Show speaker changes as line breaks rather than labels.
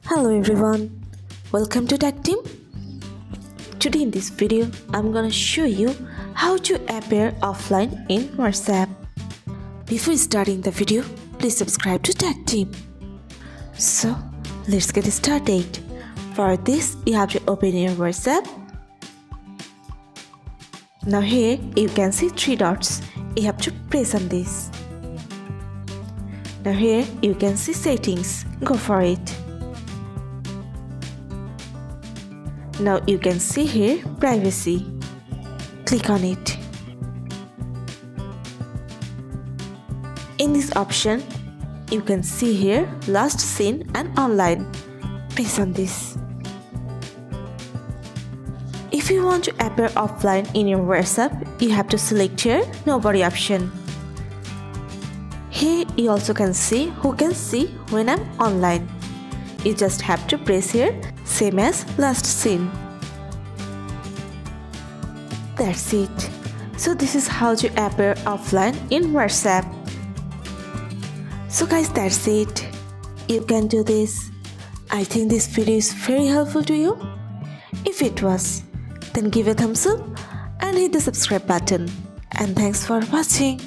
Hello everyone, welcome to Tactim. Today in this video, I'm gonna show you how to appear offline in WhatsApp. Before starting the video, please subscribe to Tactim. So, let's get started. For this, you have to open your WhatsApp. Now here, you can see three dots. You have to press on this. Now here, you can see settings. Go for it. Now you can see here privacy. Click on it. In this option, you can see here last seen and online. Press on this. If you want to appear offline in your WhatsApp, you have to select here nobody option. Here you also can see who can see when I'm online. You just have to press here same as last seen. That's it. So this is how to appear offline in WhatsApp. So guys, that's it. You can do this. I think this video is very helpful to you. If it was, then give a thumbs up and hit the subscribe button. And thanks for watching.